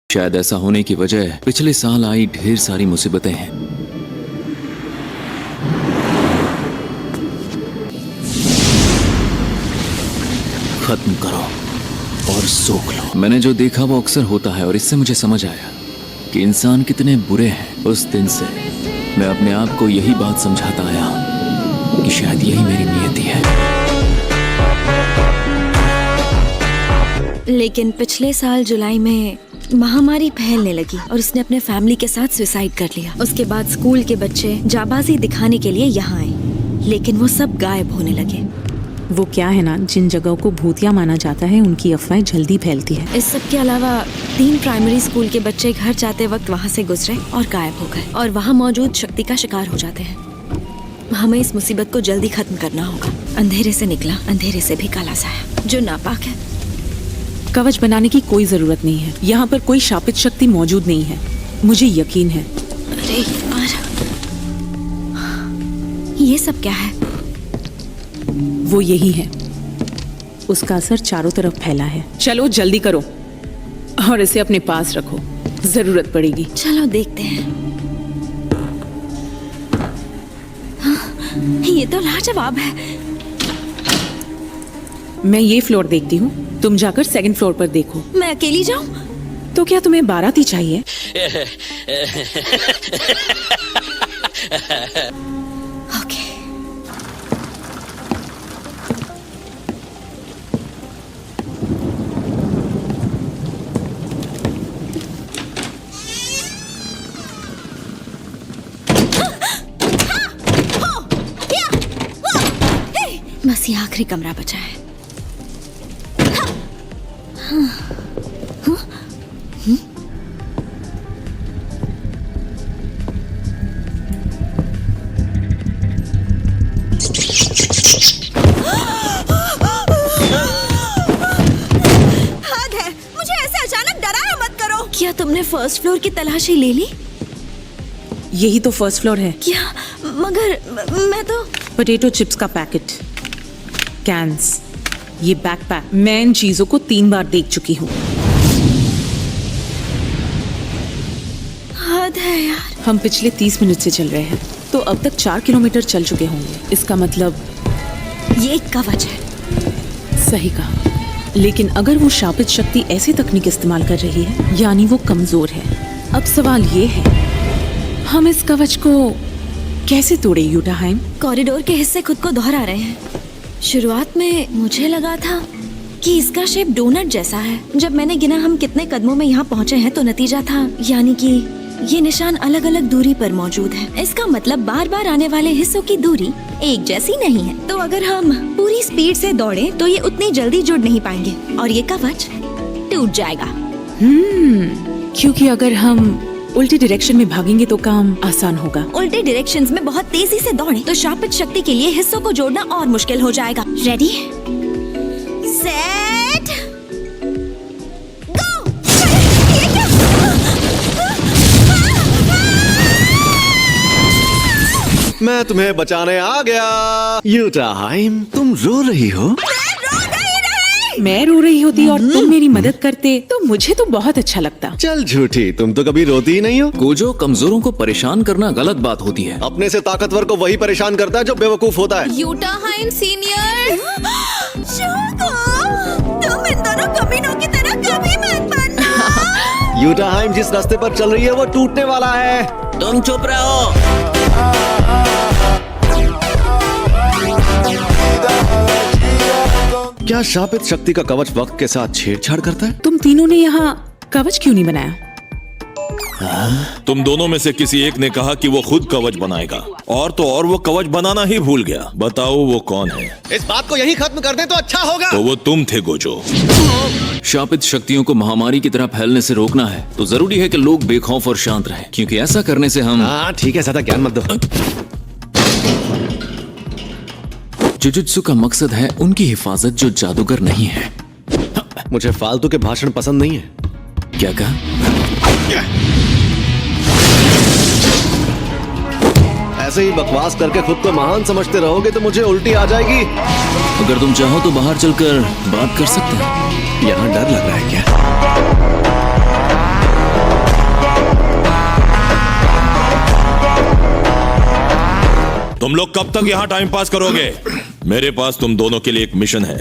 शायद ऐसा होने की वजह पिछले साल आई ढेर सारी मुसीबतें हैं। खत्म करो और सोख लो। मैंने जो देखा वो अक्सर होता है और इससे मुझे समझ आया कि इंसान कितने बुरे हैं। उस दिन से मैं अपने आप को यही बात समझाता आया हूं कि शायद यही मेरी नियति है। लेकिन पिछले साल जुलाई में महामारी फैलने लगी और उसने अपने फैमिली के साथ सुसाइड कर लिया। उसके बाद स्कूल के बच्चे जाबाजी दिखाने के लिए यहाँ आए, लेकिन वो सब गायब होने लगे। वो क्या है ना, जिन जगहों को भूतिया माना जाता है उनकी अफवाहें जल्दी फैलती है। इस सब के अलावा 3 प्राइमरी स्कूल के बच्चे घर जाते वक्त वहाँ से गुजरे और गायब हो गए और वहाँ मौजूद शक्ति का शिकार हो जाते हैं। हमें इस मुसीबत को जल्दी खत्म करना होगा। अंधेरे से निकला, अंधेरे से भी काला साया जो नापाक है। कवच बनाने की कोई जरूरत नहीं है। यहाँ पर कोई शापित शक्ति मौजूद नहीं है, मुझे यकीन है। अरे यार, ये सब क्या है? वो यही है, उसका असर चारों तरफ फैला है। चलो जल्दी करो और इसे अपने पास रखो, जरूरत पड़ेगी। चलो देखते हैं। हाँ, ये तो लाजवाब है। मैं ये फ्लोर देखती हूँ, तुम जाकर 2nd फ्लोर पर देखो। मैं अकेली जाऊँ? तो क्या तुम्हें बाराती चाहिए? ओके। बस ये आखिरी कमरा बचा है। क्या तुमने 1st फ्लोर की तलाशी ले ली? यही तो 1st फ्लोर है। क्या? मगर मैं तो पोटैटो चिप्स का पैकेट, कैंस, ये बैकपैक, मैं इन चीजों को 3 बार देख चुकी हूँ। हद है यार। हम पिछले 30 मिनट से चल रहे हैं, तो अब तक 4 किलोमीटर चल चुके होंगे। इसका मतलब ये एक कवच है। सही कहा, लेकिन अगर वो शापित शक्ति ऐसी तकनीक इस्तेमाल कर रही है, यानी वो कमजोर है। अब सवाल ये है, हम इस कवच को कैसे तोड़े यूटाहाइम? कॉरिडोर के हिस्से खुद को दोहरा रहे हैं। शुरुआत में मुझे लगा था कि इसका शेप डोनट जैसा है। जब मैंने गिना हम कितने कदमों में यहाँ पहुँचे हैं, तो नतीजा था यानी कि ये निशान अलग अलग दूरी पर मौजूद है। इसका मतलब बार बार आने वाले हिस्सों की दूरी एक जैसी नहीं है। तो अगर हम पूरी स्पीड से दौड़े तो ये उतनी जल्दी जुड़ नहीं पाएंगे और ये कवच टूट जाएगा। क्योंकि अगर हम उल्टी डायरेक्शन में भागेंगे तो काम आसान होगा। उल्टे डायरेक्शंस में बहुत तेजी से दौड़े तो शापित शक्ति के लिए हिस्सों को जोड़ना और मुश्किल हो जाएगा। रेडी, सेट, गो। ये क्या? मैं तुम्हें बचाने आ गया। यूटाहाइम, तुम रो रही हो? मैं रो रही होती और तुम मेरी मदद करते तो मुझे तो बहुत अच्छा लगता। चल झूठी, तुम तो कभी रोती ही नहीं हो। कोजो, कमजोरों को परेशान करना गलत बात होती है। अपने से ताकतवर को वही परेशान करता है जो बेवकूफ होता है। यूटाहाइम सीनियर, तुम इन दोनों कमीनों की तरह कभी मत बनना। यूटाहाइम जिस रास्ते पर चल रही है वो टूटने वाला है। तुम चुप रहो। क्या शापित शक्ति का कवच वक्त के साथ छेड़छाड़ करता है? तुम तीनों ने यहाँ कवच क्यों नहीं बनाया? तुम दोनों में से किसी एक ने कहा कि वो खुद कवच बनाएगा, और तो और वो कवच बनाना ही भूल गया। बताओ वो कौन है? इस बात को यही खत्म कर दें तो अच्छा होगा। तो वो तुम थे गोजो। शापित शक्तियों को महामारी की तरह फैलने से रोकना है तो जरूरी है कि लोग बेखौफ और शांत रहें, क्योंकि ऐसा करने से हम। हाँ ठीक है, ज्यादा ज्ञान मत दो। जुजुत्सु का मकसद है उनकी हिफाजत जो जादूगर नहीं है। मुझे फालतू के भाषण पसंद नहीं है। क्या कहा? ऐसे ही बकवास करके खुद को महान समझते रहोगे तो मुझे उल्टी आ जाएगी। अगर तुम चाहो तो बाहर चलकर बात कर सकते हैं। यहाँ डर लग रहा है क्या? तुम लोग कब तक यहाँ टाइम पास करोगे? मेरे पास तुम दोनों के लिए एक मिशन है।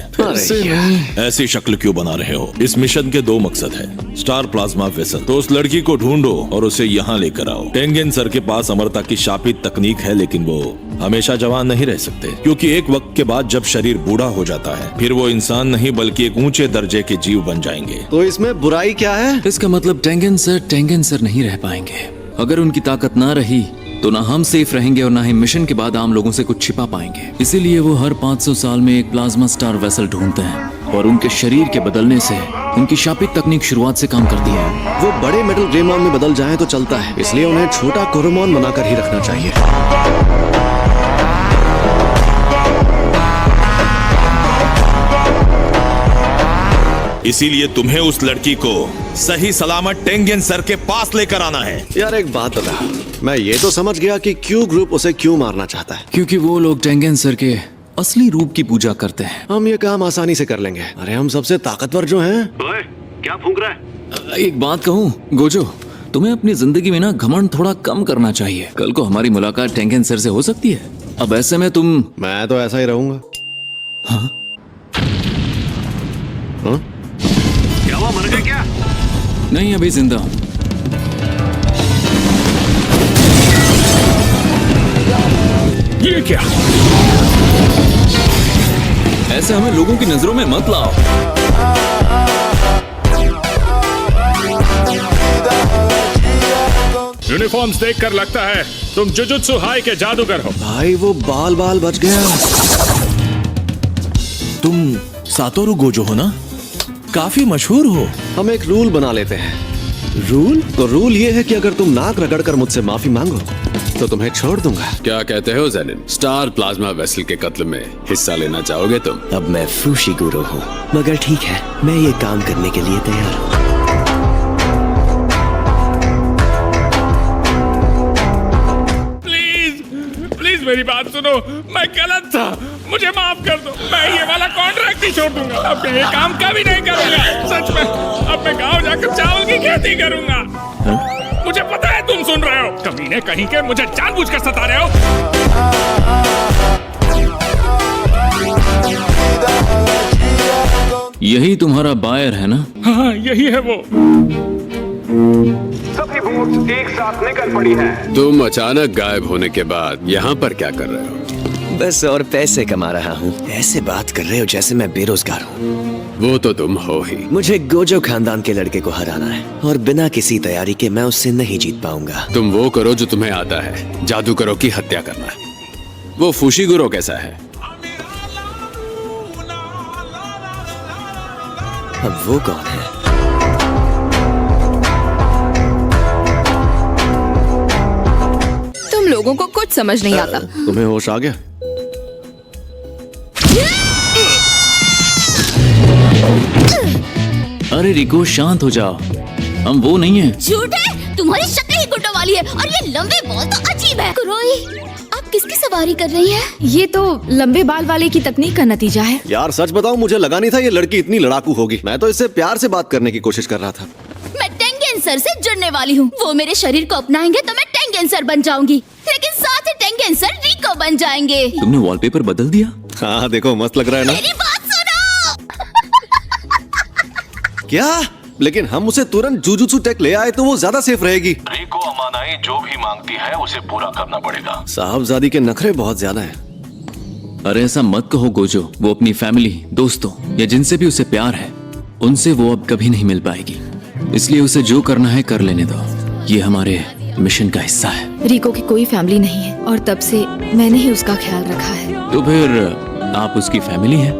ऐसी शक्ल क्यों बना रहे हो? इस मिशन के 2 मकसद है। स्टार प्लाज्मा वेसल, तो उस लड़की को ढूंढो और उसे यहाँ लेकर आओ। टेंगेन सर के पास अमरता की शापित तकनीक है, लेकिन वो हमेशा जवान नहीं रह सकते, क्योंकि एक वक्त के बाद जब शरीर बूढ़ा हो जाता है फिर वो इंसान नहीं बल्कि एक ऊंचे दर्जे के जीव बन जाएंगे। तो इसमें बुराई क्या है? इसका मतलब टेंगेन सर नहीं रह पाएंगे। अगर उनकी ताकत ना रही तो ना हम सेफ रहेंगे और ना ही मिशन के बाद आम लोगों से कुछ छिपा पाएंगे। इसीलिए वो हर 500 साल में एक प्लाज्मा स्टार वेसल ढूंढते हैं और उनके शरीर के बदलने से उनकी शापित तकनीक शुरुआत से काम करती है। वो बड़े मेटल ग्रेमॉन में बदल जाएं तो चलता है, इसलिए उन्हें छोटा कोरोमॉन बनाकर ही रखना चाहिए। इसीलिए तुम्हें उस लड़की को सही सलामत टेंगेन सर के पास लेकर आना है। यार एक बात बता, मैं ये तो समझ गया कि क्यू ग्रुप उसे क्यों मारना चाहता है। क्योंकि वो लोग टेंगेन सर के असली रूप की पूजा करते हैं। हम ये काम आसानी से कर लेंगे। अरे हम सबसे ताकतवर जो हैं। ओए, क्या फूंक रहा है? एक बात कहूँ गोजो, तुम्हें अपनी जिंदगी में ना घमंड थोड़ा कम करना चाहिए। कल को हमारी मुलाकात टेंगेन सर से हो सकती है। अब ऐसे में तुम मैं तो ऐसा ही रहूंगा। हाँ? हाँ? क्या हुआ, मर गए क्या? नहीं, अभी जिंदा हूं। ये क्या? ऐसे हमें लोगों की नजरों में मत लाओ। यूनिफॉर्म्स देखकर लगता है तुम जुजुत्सु हाई के जादूगर हो। भाई वो बाल बाल बच गया। तुम सातोरु गोजो हो ना? काफी मशहूर हो। हम एक रूल बना लेते हैं। रूल? तो रूल ये है कि अगर तुम नाक रगड़कर मुझसे माफी मांगो तो तुम्हें छोड़ दूंगा। क्या कहते हो ज़ेनिन? स्टार प्लाज्मा वेसल के कत्ल में हिस्सा लेना चाहोगे तुम? अब मैं फुशिगुरो हूँ, मगर ठीक है, मैं ये काम करने के लिए तैयार हूँ। प्लीज मेरी बात सुनो, मैं गलत था, मुझे माफ कर दो। मैं ये वाला कॉन्ट्रैक्ट ही छोड़ दूंगा। अब मैं ये काम कभी नहीं करूंगा, सच में। अब मैं गांव जाकर चावल की खेती करूंगा। मुझे पता है तुम सुन रहे हो, कमीने कहीं के मुझे जानबूझकर सता रहे हो। यही तुम्हारा बायर है ना? हाँ, यही है वो। सभी बोट्स एक साथ निकल पड़ी हैं। तुम अचानक गायब होने के बाद यहाँ पर क्या कर रहे हो? बस और पैसे कमा रहा हूँ। ऐसे बात कर रहे हो जैसे मैं बेरोजगार हूँ। वो तो तुम हो ही। मुझे गोजो खानदान के लड़के को हराना है और बिना किसी तैयारी के मैं उससे नहीं जीत पाऊंगा। तुम वो करो जो तुम्हें आता है, जादूगरों की हत्या करना। वो फुशिगुरो कैसा है? अब वो कौन है? तुम लोगों को कुछ समझ नहीं आता। तुम्हें होश आ गया? अरे रिको, शांत हो जाओ, हम वो नहीं है। झूठे, तुम्हारी शक्ल ही गुड्डो वाली है और ये लंबे बाल तो अजीब है। कुरोई, आप किसकी सवारी कर रही हैं? ये तो लंबे बाल वाले की तकनीक का नतीजा है। यार सच बताऊं, मुझे लगा नहीं था ये लड़की इतनी लड़ाकू होगी। मैं तो इससे प्यार से बात करने की कोशिश कर रहा था। मैं टेंगेन सर से जुड़ने वाली हूँ। वो मेरे शरीर को अपनाएंगे तो मैं टेंगेन सर बन जाऊंगी, लेकिन साथ ही टेंगेन सर रिको बन जाएंगे। तुमने वॉलपेपर बदल दिया? हाँ देखो, मस्त लग रहा है ना? मेरी बात सुनो। क्या? लेकिन हम उसे तुरंत जुजुत्सु टेक ले आए तो वो ज्यादा सेफ रहेगी। रिको अमानाई जो भी मांगती है उसे पूरा करना पड़ेगा। साहबजादी के नखरे बहुत ज्यादा हैं। अरे ऐसा मत कहो गोजो, वो अपनी फैमिली, दोस्तों या जिनसे भी उसे प्यार है उनसे वो अब कभी नहीं मिल पाएगी। इसलिए उसे जो करना है कर लेने दो। ये हमारे मिशन का हिस्सा है। रिको की कोई फैमिली नहीं है और तब से मैंने ही उसका ख्याल रखा है। तो फिर आप उसकी फैमिली हैं?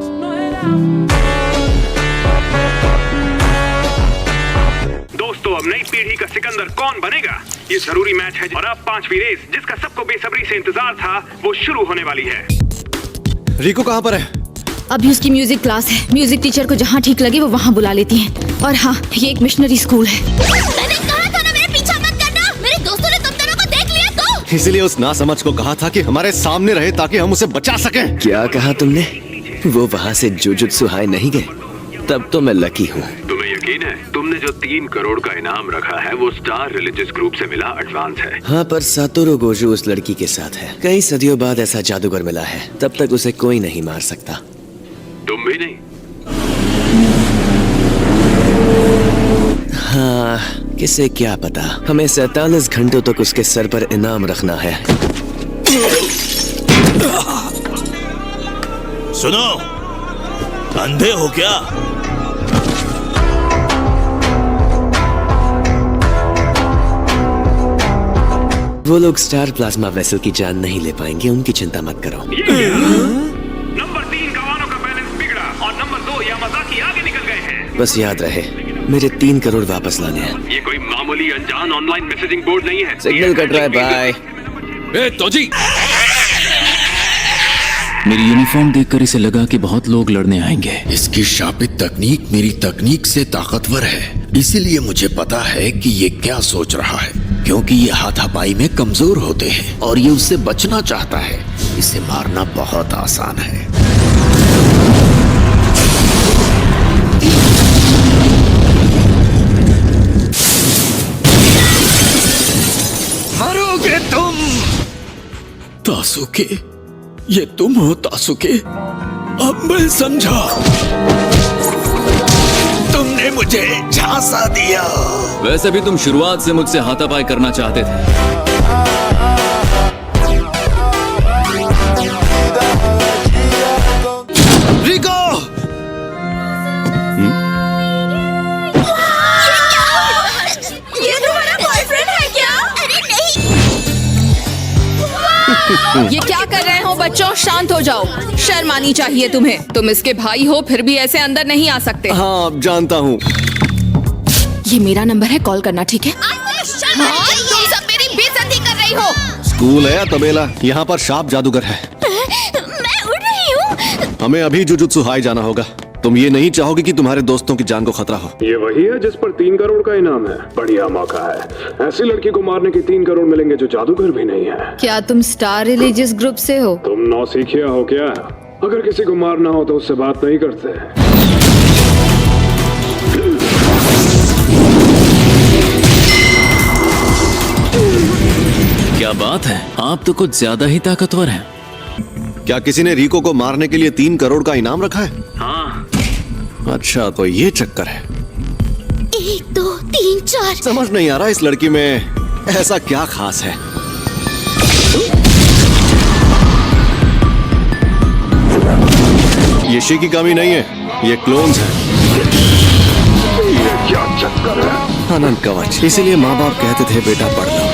दोस्तों, अब नई पीढ़ी का सिकंदर कौन बनेगा, ये जरूरी मैच है। और अब 5वीं रेस, जिसका सबको बेसब्री से इंतजार था, वो शुरू होने वाली है। रिको कहाँ पर है? अभी उसकी म्यूजिक क्लास है। म्यूजिक टीचर को जहाँ ठीक लगे वो वहाँ बुला लेती हैं। और हाँ, ये एक मिशनरी स्कूल है। मैंने कहा था ना मेरे पीछा मत करना। मेरे दोस्तों ने तुम दोनों को देख लिया तो। इसलिए उस नासमझ को कहा था कि हमारे सामने रहे ताकि हम उसे बचा सकें। क्या कहा तुमने? वो वहाँ से जुजुत्सु हाई नहीं गए? तब तो मैं लकी हूँ। तुम्हें यकीन है तुमने जो 3 करोड़ का इनाम रखा है वो स्टार रिलीजियस ग्रुप से मिला एडवांस है। हाँ, पर सातोरू गोजू उस लड़की के साथ है। कई सदियों बाद ऐसा जादूगर मिला है, तब तक उसे कोई नहीं मार सकता। तुम भी नहीं? हाँ, किसे क्या पता। हमें 47 घंटों तक उसके सर पर इनाम रखना है। सुनो, अंधे हो क्या? वो लोग स्टार प्लाज्मा वेसल की जान नहीं ले पाएंगे, उनकी चिंता मत करो। नंबर 3 गवानों का बैलेंस बिगड़ा और नंबर 2 यामाज़ाकी आगे निकल गए हैं। बस याद रहे, मेरे 3 करोड़ वापस लाने हैं। ये कोई मामूली अनजान ऑनलाइन मैसेजिंग बोर्ड नहीं है। सिग्नल कट रहा है, बाय। ए तोजी, मेरी यूनिफॉर्म देखकर इसे लगा कि बहुत लोग लड़ने आएंगे। इसकी शापित तकनीक मेरी तकनीक से ताकतवर है, इसीलिए मुझे पता है कि ये क्या सोच रहा है, क्योंकि ये हाथापाई में कमजोर होते हैं और ये उससे बचना चाहता है। इसे मारना बहुत आसान है। मरोगे तुम। तासुके, ये तुम हो तासुके? अब मैं समझा, तुमने मुझे झांसा दिया। वैसे भी तुम शुरुआत से मुझसे हाथापाई करना चाहते थे। रिको! ये तुम्हारा बॉयफ्रेंड है क्या? अरे नहीं। ये क्या कर रहे हो बच्चों? शांत हो जाओ। शर्म आनी चाहिए तुम्हें। तुम इसके भाई हो, फिर भी ऐसे अंदर नहीं आ सकते। हाँ, जानता हूँ। ये मेरा नंबर है, कॉल करना, ठीक है? हाँ, तुम सब मेरी बेइज्जती कर रही हो। स्कूल है या तबेला? यहाँ पर शाप जादूगर है। मैं उड़ रही हूँ। हमें अभी जुजुत्सु हाई जाना होगा। तुम ये नहीं चाहोगे कि तुम्हारे दोस्तों की जान को खतरा हो। ये वही है जिस पर 3 करोड़ का इनाम है। बढ़िया मौका है। ऐसी लड़की को मारने के 3 करोड़ मिलेंगे जो जादूगर भी नहीं है। क्या तुम स्टार रिलीजियस ग्रुप से हो? तुम नौसिखिया हो क्या? अगर किसी को मारना हो तो उससे बात नहीं करते। क्या बात है, आप तो कुछ ज्यादा ही ताकतवर हैं। क्या किसी ने रिको को मारने के लिए 3 करोड़ का इनाम रखा है? हाँ। अच्छा, तो ये चक्कर है। 1 2 3 4। समझ नहीं आ रहा इस लड़की में ऐसा क्या खास है। ये शिकिगामी नहीं है, ये क्लोन्स है। ये क्या चक्कर है? अनंत कवच। इसीलिए माँ बाप कहते थे बेटा पढ़ लो।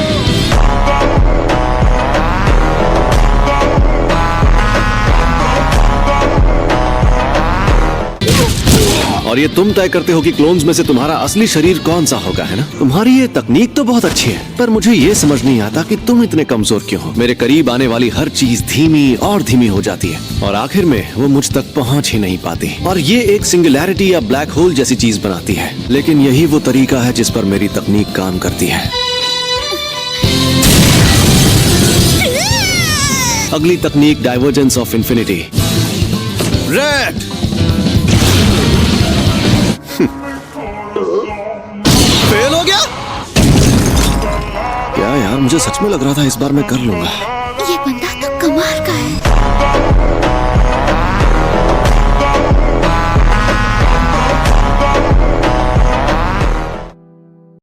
और ये तुम तय करते हो कि क्लोन्स में से तुम्हारा असली शरीर कौन सा होगा, है ना? तुम्हारी ये तकनीक तो बहुत अच्छी है, पर मुझे ये समझ नहीं आता कि तुम इतने कमजोर क्यों हो। मेरे करीब आने वाली हर चीज धीमी और धीमी हो जाती है और आखिर में वो मुझ तक पहुंच ही नहीं पाती। और ये एक सिंगुलैरिटी या ब्लैक होल जैसी चीज बनाती है। लेकिन यही वो तरीका है जिस पर मेरी तकनीक काम करती है। अगली तकनीक divergence of infinity. Red! Fail हो गया? क्या यार, मुझे सच में लग रहा था इस बार मैं कर लूंगा।